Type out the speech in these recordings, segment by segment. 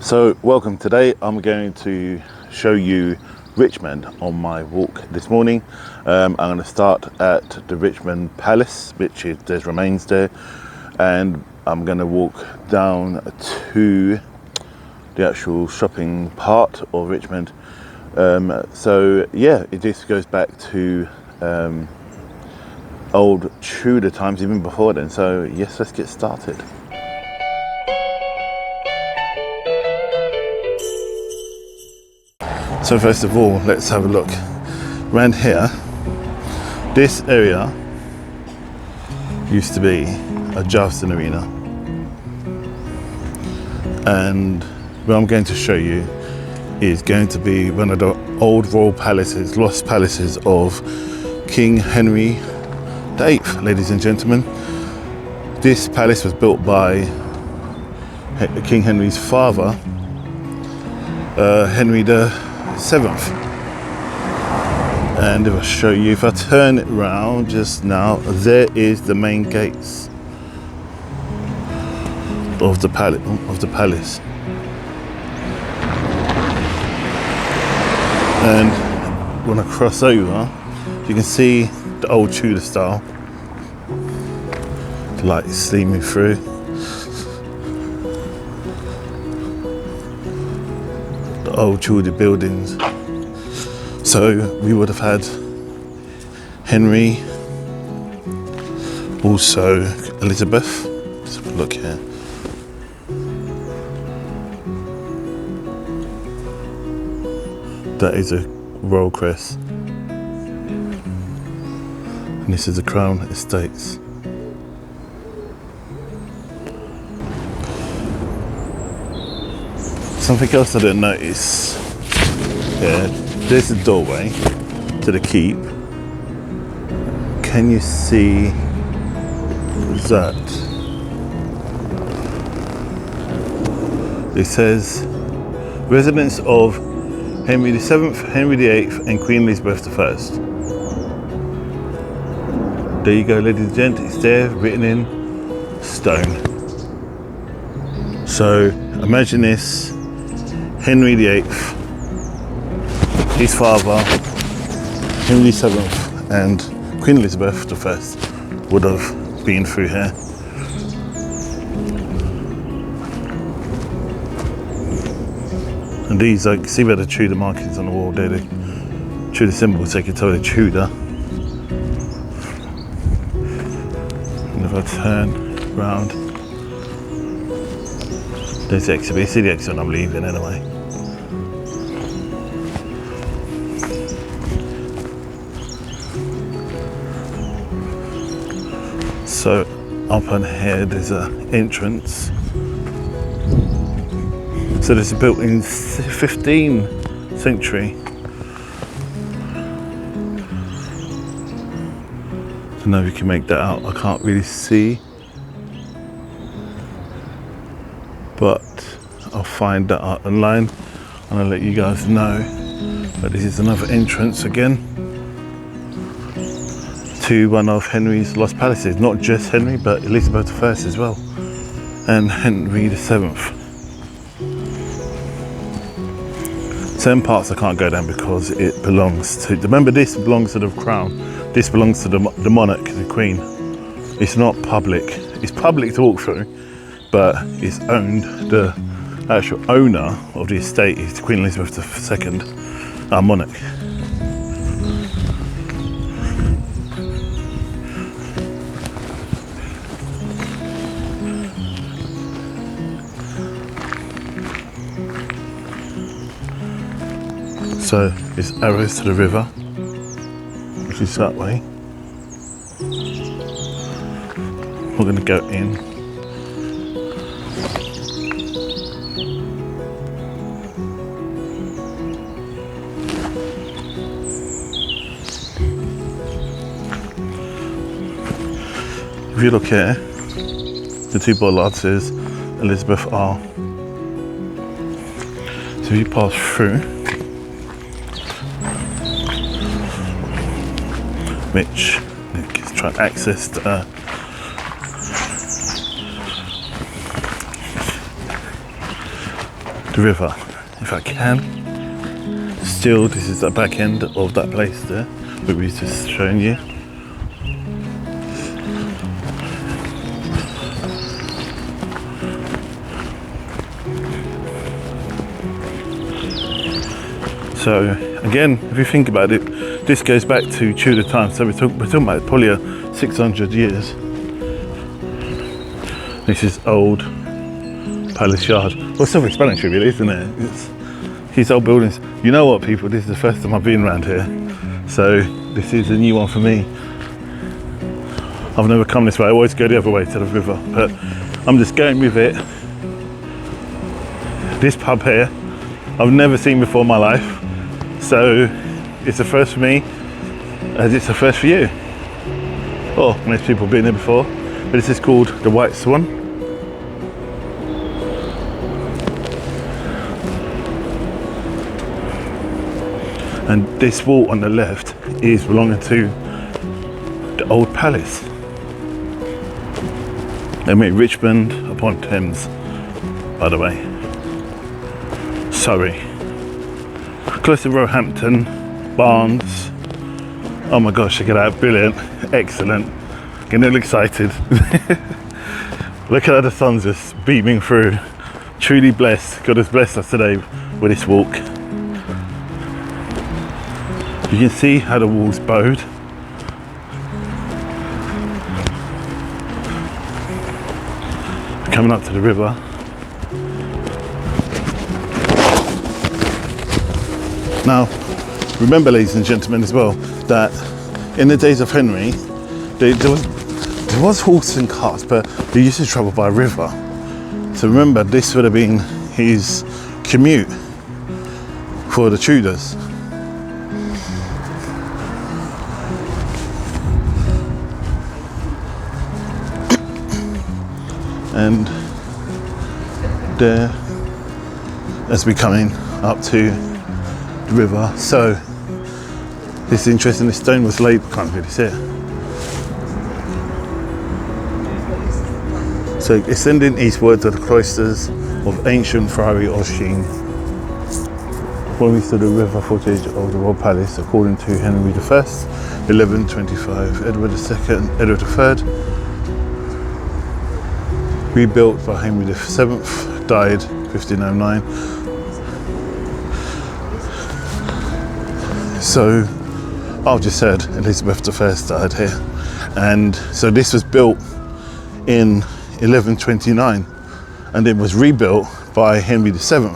So welcome. Today I'm going to show you Richmond on my walk this morning. I'm going to start at the Richmond Palace, which is, there's remains there, and I'm going to walk down to the actual shopping part of Richmond. So yeah, it just goes back to old Tudor times, even before then. So yes, let's get started. So first of all, let's have a look. Around here, this area used to be a jousting arena. And what I'm going to show you is going to be one of the old royal palaces, lost palaces of King Henry VIII, ladies and gentlemen. This palace was built by King Henry's father, Henry VII. And if I show you, if I turn it around just now, there is the main gates of the palace. And when I cross over, you can see the old Tudor style, the light is streaming through. The old Tudor buildings. So we would have had Henry, also Elizabeth. Let's have a look here. That is a royal crest. And this is the Crown Estates. Something else I didn't notice. Yeah, there's the doorway to the keep. Can you see that? It says residence of Henry VII, Henry VIII and Queen Elizabeth I. There you go, ladies and gents, it's there written in stone. So imagine this, Henry VIII, his father, Henry VII and Queen Elizabeth I would have been through here. And these, like, see where the Tudor markings on the wall there, the Tudor symbols, so you can tell they're Tudor. And if I turn round, there's the exhibit. You see the exit when I'm leaving anyway. So up on here there's an entrance. So this is built in 15th century. I don't know if you can make that out, I can't really see. But I'll find that out online and I'll let you guys know. But this is another entrance again to one of Henry's lost palaces. Not just Henry, but Elizabeth I as well. And Henry VII. Certain parts I can't go down because it belongs to, remember this belongs to the crown, this belongs to the monarch, the queen. It's not public, it's public to walk through, but it's owned, the actual owner of the estate is Queen Elizabeth II, our monarch. So it's arrows to the river, which is that way. We're going to go in. If you look here, the two bollards is Elizabeth R. So you pass through, which is trying to access the the river if I can. Still, this is the back end of that place there that we were just showing you. So again, if you think about it, this goes back to Tudor times. So we're talking about probably 600 years. This is old palace yard. Well, self-explanatory really, isn't it? It's these old buildings. You know what, people, this is the first time I've been around here. So this is a new one for me. I've never come this way. I always go the other way to the river, but I'm just going with it. This pub here, I've never seen before in my life. So it's a first for me, as it's a first for you. Oh, most people have been here before, but this is called the White Swan. And this wall on the left is belonging to the old palace. They made Richmond-upon-Thames, by the way. Surrey. Close to Roehampton, Barnes. Oh my gosh, check it out, brilliant, excellent. Getting a little excited. Look at how the sun's just beaming through. Truly blessed, God has blessed us today with this walk. You can see how the wall's bowed. Coming up to the river. Now, remember, ladies and gentlemen, as well, that in the days of Henry, there was horses and carts, but they used to travel by river. So remember, this would have been his commute for the Tudors. And there, as we're coming up to the river, so this is interesting. This stone was laid, can't really see it. So ascending eastwards are the cloisters of ancient Friary Ossian. When we stood the river footage of the royal palace, according to Henry I, 1125, Edward II, Edward III, rebuilt by Henry VII, died 1509. So I've just said Elizabeth I died here, and so this was built in 1129, and it was rebuilt by Henry VII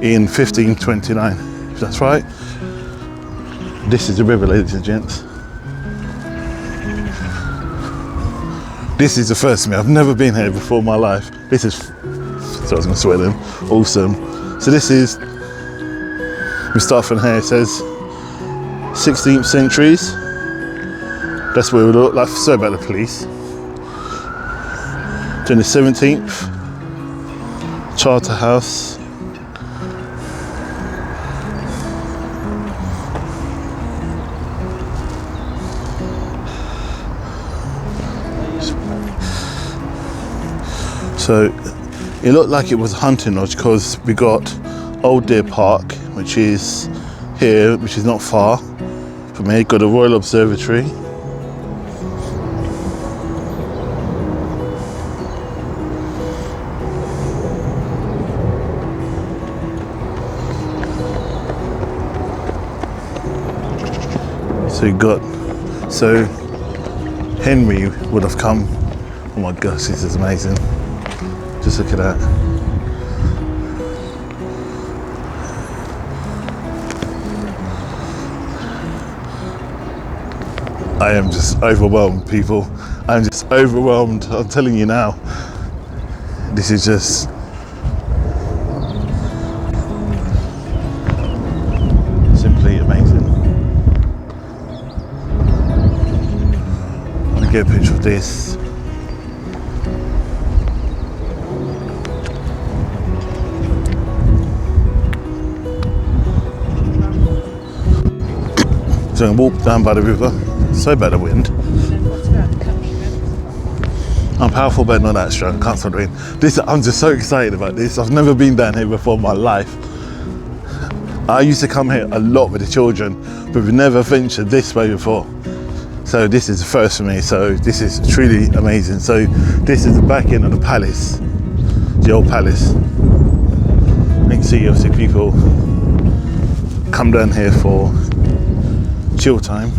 in 1529. If that's right. This is the river, ladies and gents. This is the first for me. I've never been here before in my life. This is, so I was going to swear them, awesome. So this is, we start from here, it says 16th centuries. That's what it would look like. Sorry about the police. Then the 17th, Charter House. So it looked like it was a hunting lodge because we got Old Deer Park, which is here, which is not far from here. Got a Royal Observatory. So you got, so Henry would have come. Oh my gosh, this is amazing. Just look at that. I am just overwhelmed, people. I'm just overwhelmed. I'm telling you now. This is just simply amazing. Let me get a picture of this. So I walk down by the river. So bad the wind. I'm powerful but not that strong. Can't stop doing this. I'm just so excited about this. I've never been down here before in my life. I used to come here a lot with the children, but we've never ventured this way before. So this is the first for me, so this is truly amazing. So this is the back end of the palace, the old palace. You can see obviously people come down here for chill time.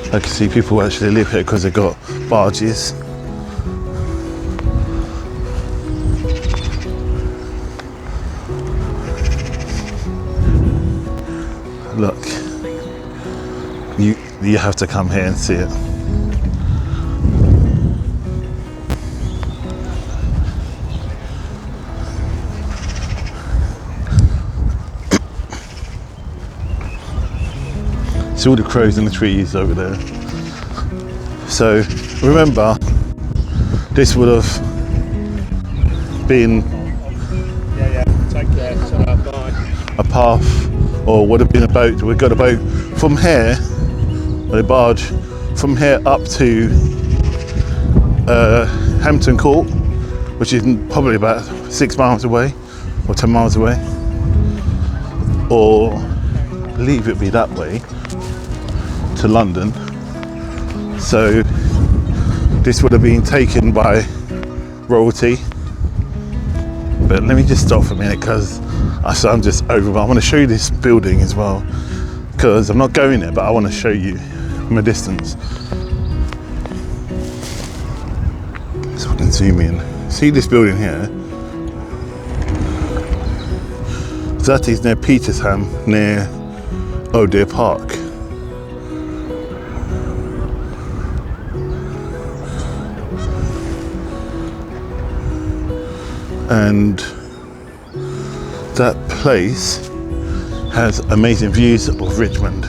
I can see people actually live here because they've got barges. Look, you have to come here and see it. See all the crows in the trees over there. So remember, this would have been a path, or would have been a boat. We've got a boat from here, or a barge from here up to Hampton Court, which is probably about 6 miles away or 10 miles away, or leave it be that way to London. So this would have been taken by royalty. But let me just stop for a minute because I'm just overwhelmed. I want to show you this building as well, because I'm not going there, but I want to show you from a distance. So I can zoom in. See this building here? That is near Petersham, near Oh Deer Park. And that place has amazing views of Richmond.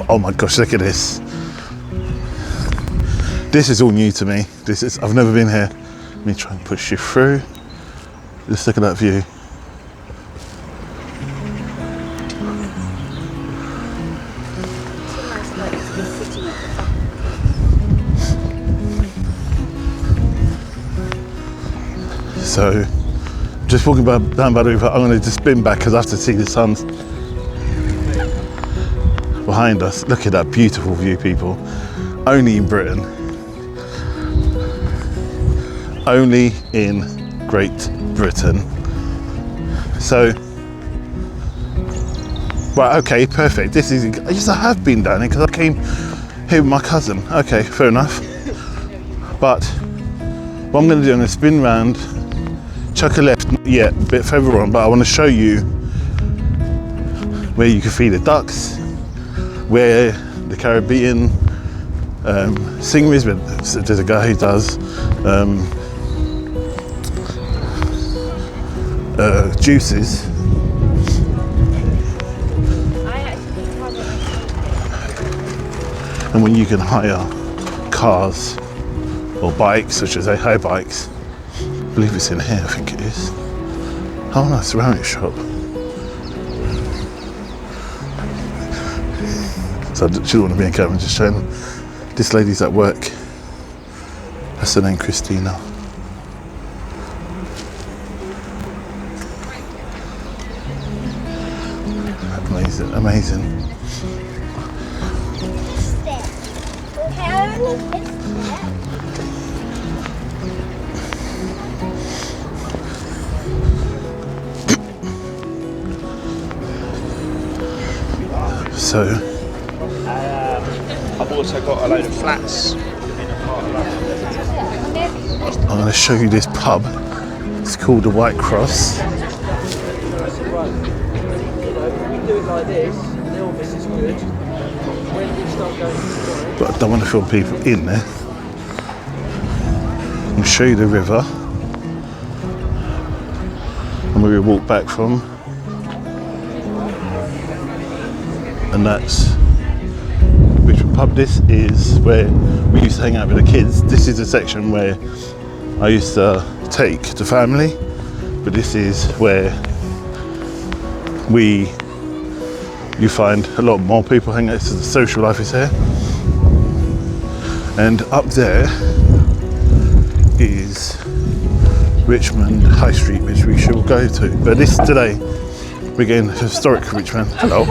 Oh my gosh, look at this. This is all new to me. I've never been here. Let me try and push you through. Just look at that view. So, just walking down by the river. I'm going to just spin back because I have to see the sun behind us. Look at that beautiful view, people. Only in Britain. Only in Great Britain. So, right, okay, perfect. This is, yes, I have been down here because I came here with my cousin. Okay, fair enough. But what I'm going to do, I'm going to spin round, chuck a left, not yet, a bit further on, but I want to show you where you can feed the ducks, where the Caribbean stingrays, there's a guy who does juices. And when you can hire cars or bikes, such as they hire bikes, I believe it's in here, I think it is. Oh no, ceramic shop. So she don't want to be in camera, I'm just showing this lady's at work. That's her name, Christina. Amazing, amazing. So I've also got a load of flats. I'm going to show you this pub. It's called the White Cross. But I don't want to film people in there. I'll show you the river and where we walk back from. And that's Richmond pub. This is where we used to hang out with the kids. This is the section where I used to take the family. but this is where you find a lot more people hanging out. So the social life is here, and up there is Richmond High Street, which we shall go to. But this today, we're getting historic Richmond. Hello.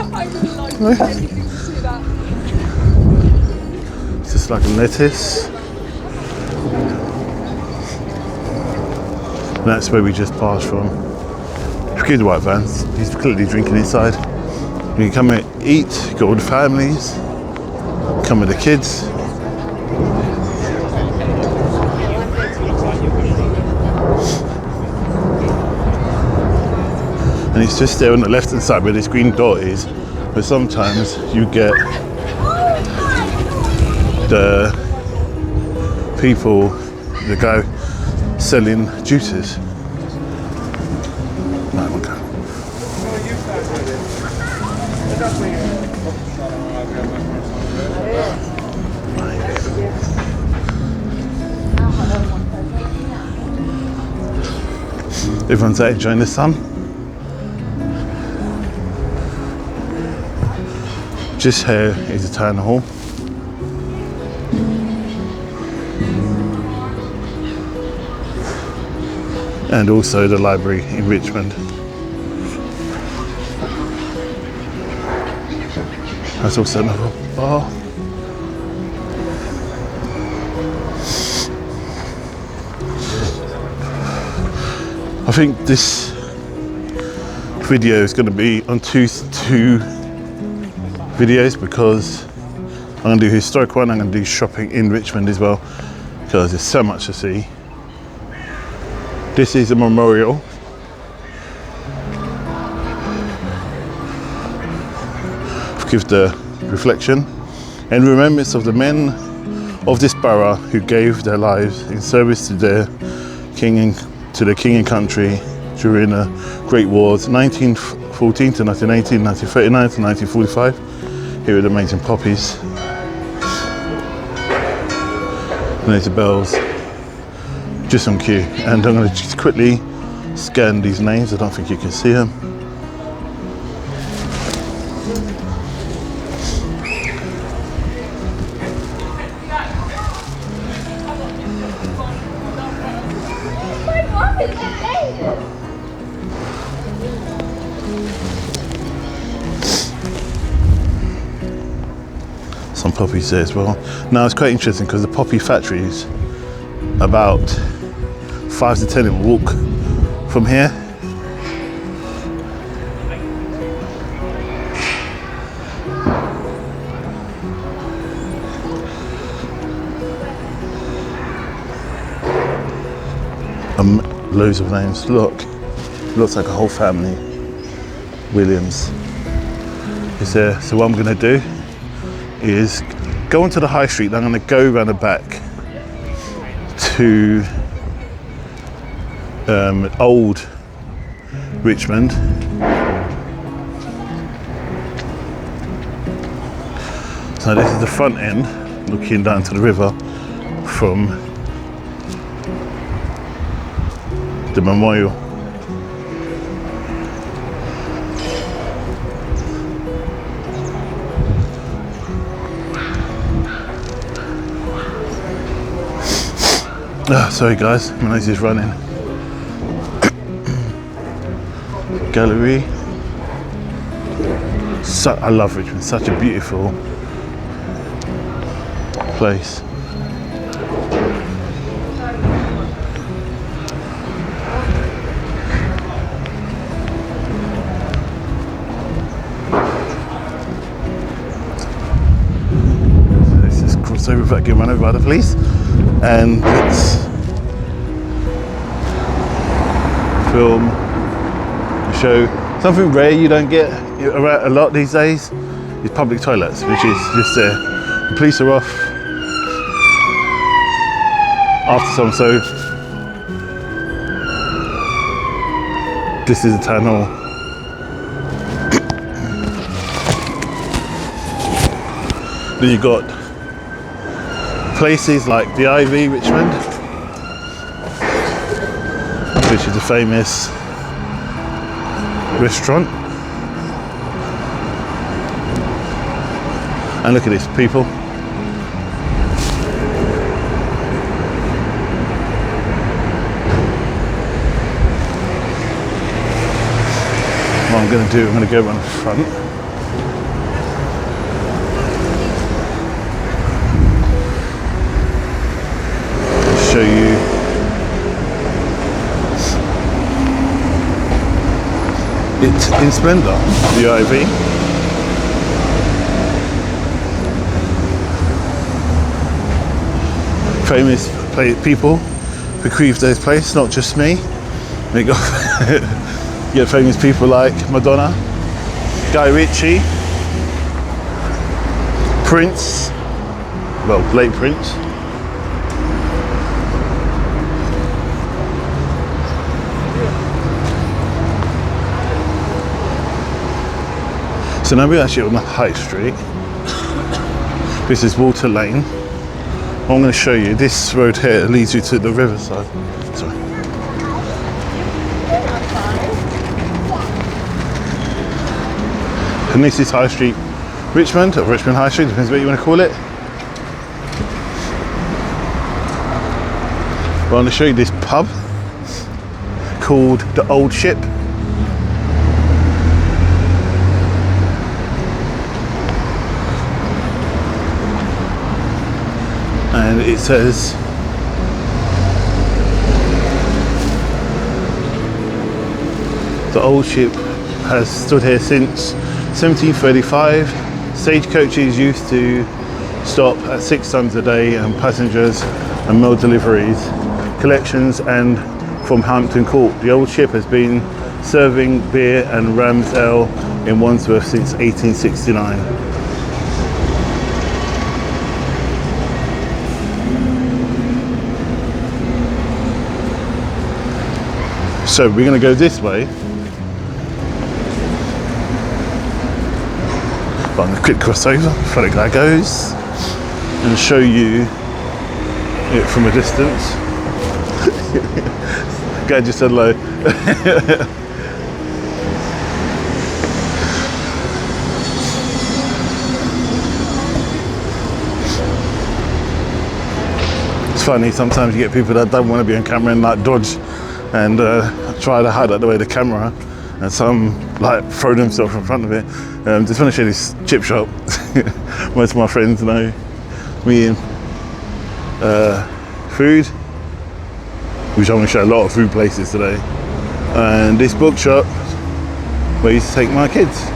It's just like a lettuce. And that's where we just passed from. Forgive the white vans. He's clearly drinking inside. You can come and eat, got all the families, come with the kids. And it's just there on the left hand side where this green dot is, but sometimes you get the people, the guy selling juices. Everyone's out enjoying the sun. Just here is the town hall. And also the library in Richmond. That's also another bar. I think this video is going to be on two videos, because I'm going to do a historic one, I'm going to do shopping in Richmond as well, because there's so much to see. This is a memorial forgive the reflection, in remembrance of the men of this borough who gave their lives in service to their king and country during the Great Wars, 1914 to 1918, 1939 to 1945. Here are the amazing poppies. And there's the bells, just on cue. And I'm going to just quickly scan these names. I don't think you can see them. Some poppies there as well. Now it's quite interesting because the poppy factory is about 5 to 10 minute walk from here. Loads of names. Look, looks like a whole family. Williams is there. So what I'm going to do is go onto the high street. I'm going to go around the back to old Richmond. So this is the front end, looking down to the river from the memorial. Sorry guys, my nose is running. Gallery. I love Richmond, such a beautiful place. So let's just cross over without getting run over by the police, and let's film, show something rare you don't get around a lot these days is public toilets, which is just there. The police are off after some, so this is the town hall. Then you've got places like the Ivy, Richmond, which is a famous restaurant. And look at this, people. What I'm going to do, I'm going to go around the front. Show you it in splendour, the Ivy. Famous people bequeathed this place, not just me. We got you get famous people like Madonna, Guy Ritchie, Prince, well, late Prince. So now we're actually on the High Street. This is Water Lane. I'm going to show you this road here leads you to the riverside. Sorry. And this is High Street Richmond, or Richmond High Street, depends what you want to call it. But I'm going to show you this pub called The Old Ship. And it says the old ship has stood here since 1735. Stagecoaches used to stop at 6 times a day, and passengers and mail deliveries, collections, and from Hampton Court. The old ship has been serving beer and Ram's Ale in Wandsworth since 1869. So we're going to go this way. But I'm going to quick cross over before the guy goes and show you it from a distance. The guy just said hello. It's funny, sometimes you get people that don't want to be on camera and like dodge and try to hide out the way of the camera, and some like throw themselves in front of it. Just want to show this chip shop. Most of my friends know me in food, which I'm going to show a lot of food places today, and this bookshop where I used to take my kids.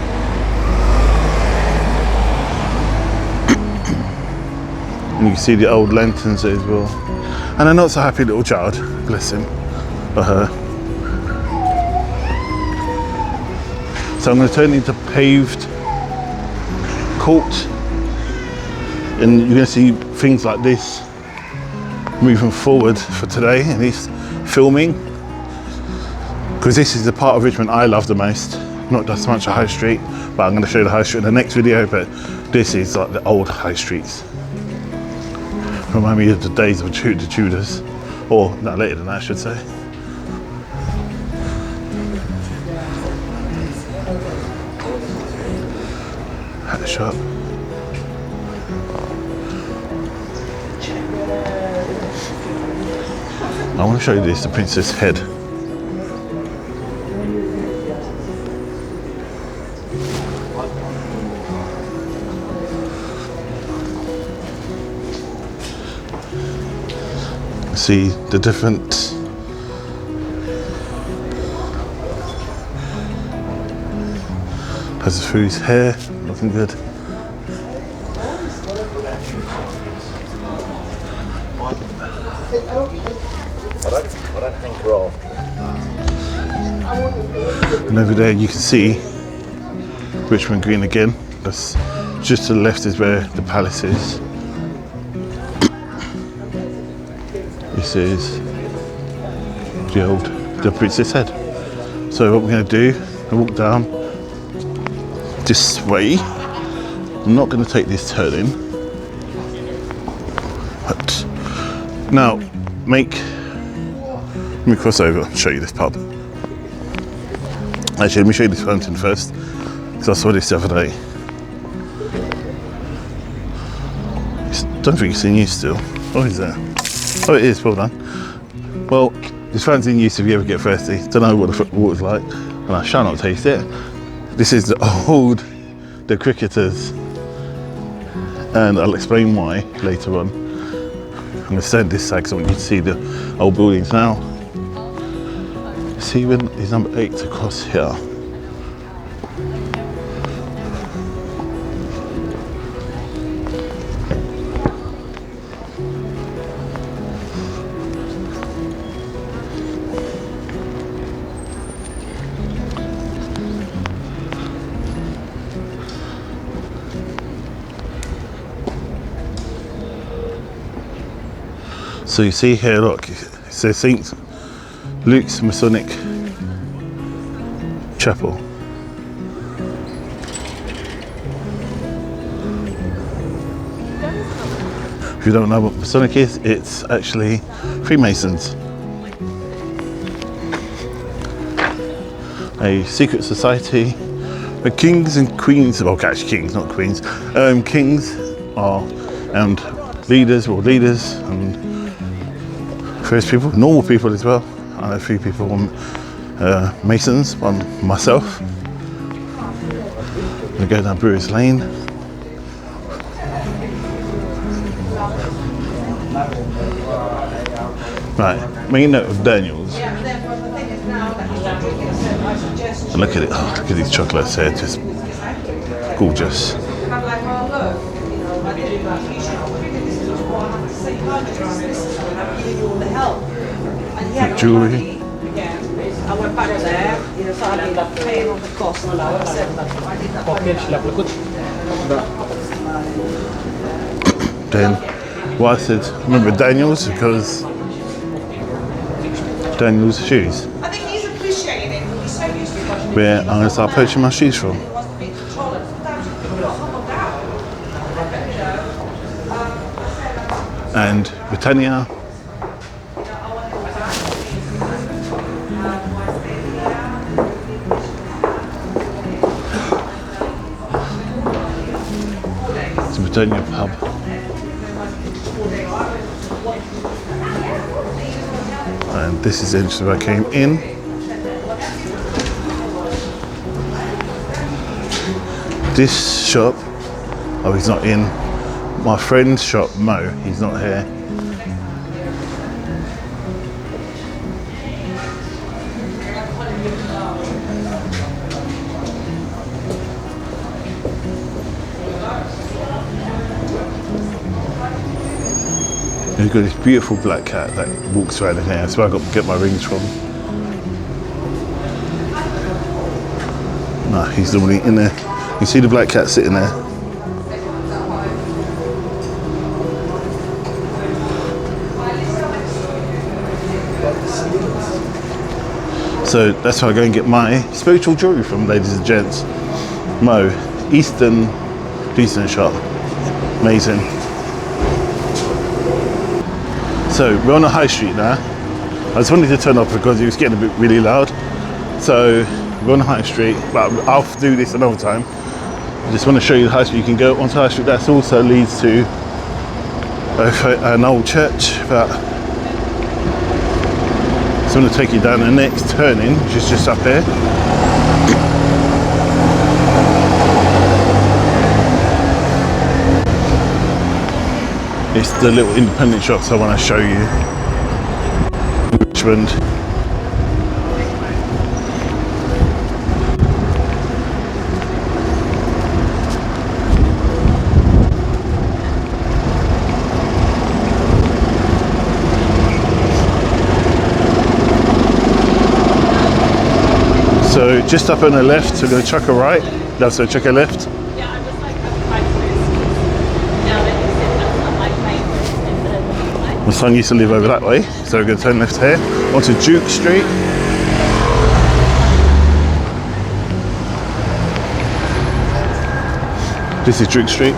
And you can see the old lanterns there as well, and a not so happy little child, bless him. For her. So I'm going to turn into paved court, and you're going to see things like this moving forward for today, and it's filming, because this is the part of Richmond I love the most, not just so much a high street, but I'm going to show you the high street in the next video. But this is like the old high streets, remind me of the days of the Tudors, or no, later than that I should say. Hat shop. I want to show you this, the Princess Head. See the different has the food's hair, looking good. I don't hanker off. And over there you can see Richmond Green again. That's just to the left is where the palace is. This is the Princess Head. So what we're going to do, I walk down this way. I'm not going to take this turn in, but now let me cross over and show you this pub. Actually, let me show you this fountain first, because I saw this the other day. Don't think it's in use still. What is that? Oh, it is, well done. Well, this fountain's in use if you ever get thirsty. Don't know what the water's like, and I shall not taste it. This is the cricketers, and I'll explain why later on. I'm going to stand this side because I want you to see the old buildings now. See when is number 8 across here. So you see here, look, it says St. Luke's Masonic Chapel. If you don't know what Masonic is, it's actually Freemasons. A secret society where kings and queens, well actually kings, not queens, kings are, and leaders and first people, normal people as well. I know a few people, Masons, myself. I'm gonna go down Brewers Lane. Right, main note of Daniels. And look at it, oh, look at these chocolates here, just gorgeous. Jewellery. I went back there, so I ended up paying on the cost. Then, well, I said, remember Daniels, because Daniels shoes. I think he's appreciating it. He's so used to it. Where I'm going to start poaching my shoes from. And Britannia. It's a Britannia pub. And this is the entrance where I came in. This shop, oh, he's not in. My friend's shop, Mo, he's not here. We've got this beautiful black cat that walks around in here. That's where I got to get my rings from. No, he's normally in there. You see the black cat sitting there? So that's where I go and get my spiritual jewellery from, ladies and gents. Mo, Eastern shop. Amazing. So we're on the high street now. I just wanted to turn off because it was getting a bit really loud. So we're on the high street, but I'll do this another time. I just want to show you the high street. You can go onto the high street. That also leads to an old church, but so I'm going to take you down the next turning, which is just up here. It's the little independent shops I want to show you in Richmond. So just up on the left, so we're going to chuck a right. No, so chuck a left. Yeah, I'm just like now that you said that's not my favourite. My son used to live over that way, so we're going to turn left here onto Duke Street. This is Duke Street.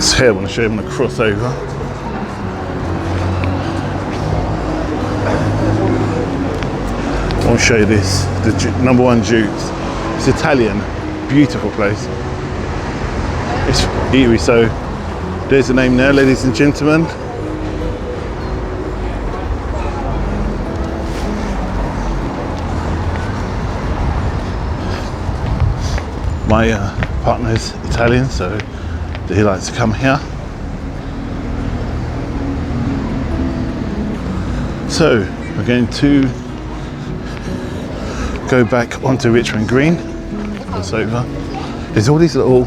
So here I want to show you the crossover. I'll show you this, the number one Duke's. It's Italian, beautiful place. It's eerie, so there's the name there, ladies and gentlemen. My partner's Italian, so he likes to come here. So we're going to go back onto Richmond Green. It's over. There's all these little,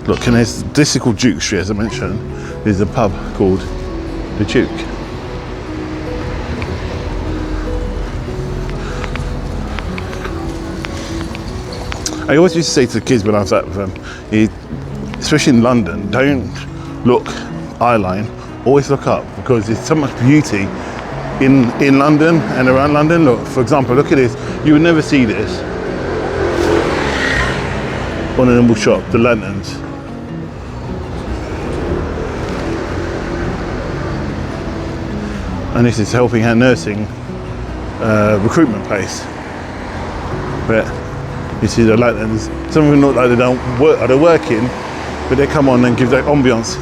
look, and this is called Duke Street, as I mentioned. There's a pub called the Duke. I always used to say to the kids when I was out with them, especially in London, don't look eyeline, always look up, because there's so much beauty in London and around London. Look, for example, look at this. You would never see this on a normal shop, the lanterns. And this is Helping Hand Nursing recruitment place. But you see the lanterns. Some of them look like they don't work, they're working, but they come on and give that ambiance.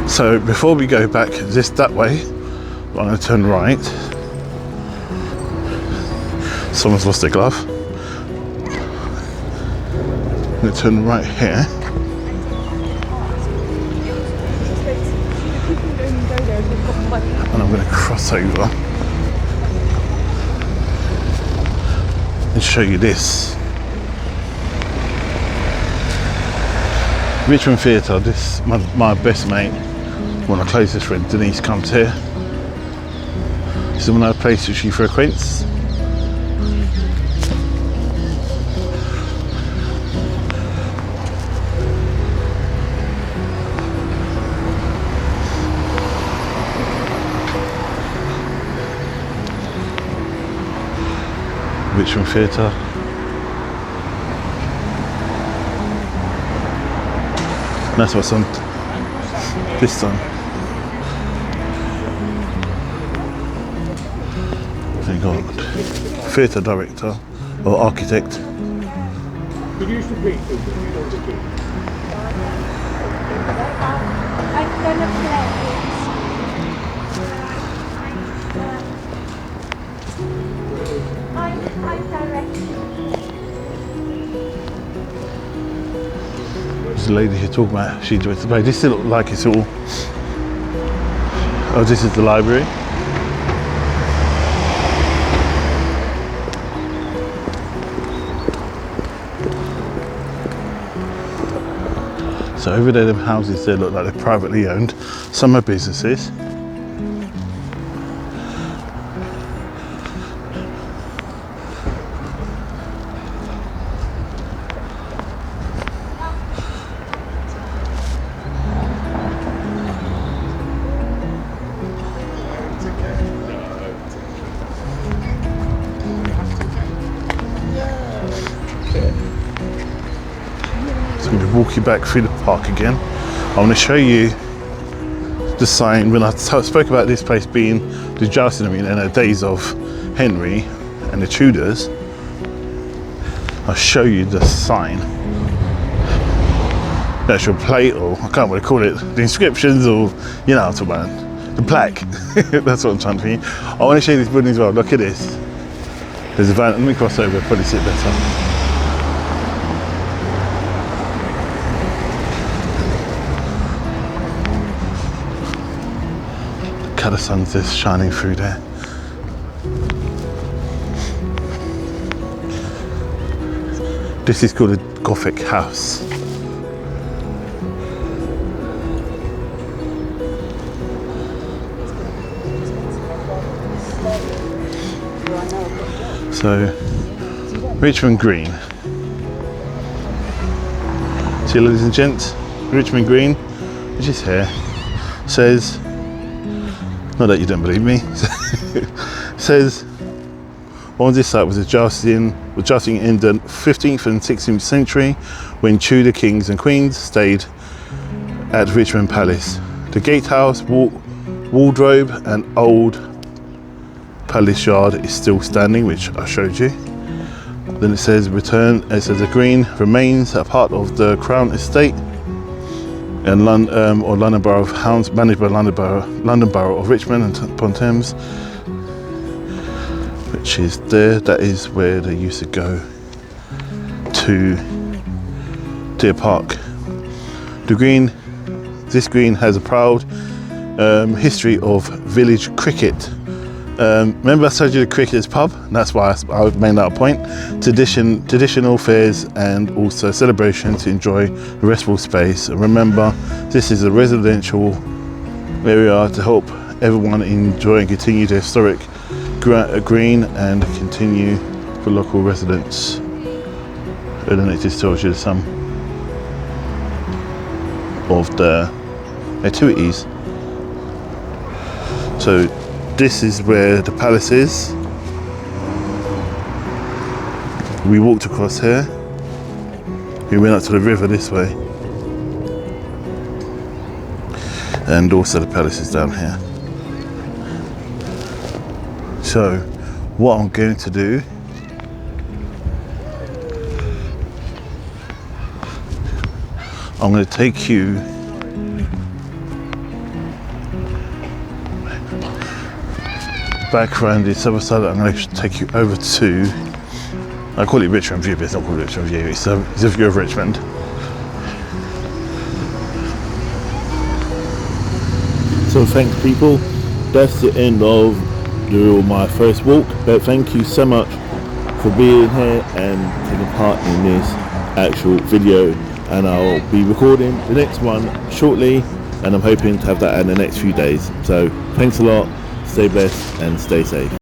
So before we go back just that way, I'm going to turn right. Someone's lost their glove. I'm going to turn right here. And I'm going to cross over and show you this. Richmond Theatre, this my best mate, one of my closest friends, Denise, comes here. This is one of the places she frequents. Richmond Theatre. And that's what's on this time. They got theatre director or architect. Could you repeat the I'm gonna play I'm directing. There's a lady here talking about she enjoys the play. This looks like it's all. Oh, this is the library. So over there, the houses there look like they're privately owned. Some are businesses. I'm going to walk you back through the park again. I want to show you the sign. When I spoke about this place being the jousting arena in the days of Henry and the Tudors, I'll show you the sign. The actual plate, or I can't really call it, the inscriptions, or you know what I'm talking about. The plaque. That's what I'm trying to think. I want to show you this building as well. Look at this. There's a van. Let me cross over, probably see it better. The sun's just shining through there. This is called a Gothic house. So, Richmond Green. See, ladies and gents, Richmond Green, which is here, says, not that you don't believe me, says on this site was a jousting in the 15th and 16th century when Tudor kings and queens stayed at Richmond Palace. The gatehouse, wardrobe and old palace yard is still standing, which I showed you. Then it says return. It says the green remains a part of the Crown Estate and London Borough of Hounds, managed by London Borough of Richmond-upon-Thames, which is there. That is where they used to go to Deer Park. This green has a proud history of village cricket. Remember I told you the cricketers pub? That's why I made that a point. Traditional fairs and also celebrations to enjoy the restful space. Remember, this is a residential area to help everyone enjoy and continue the historic green and continue for local residents. And then it just tells you some of the activities. So this is where the palace is. We walked across here. We went up to the river this way. And also the palace is down here. So what I'm going to do, I'm going to take you back around this other side. I'm going to take you over to, I call it Richmond View, but it's not called Richmond View, it's a view of Richmond. So thanks people, that's the end of my first walk, but thank you so much for being here and taking part in this actual video, and I'll be recording the next one shortly, and I'm hoping to have that in the next few days. So thanks a lot, stay blessed and stay safe.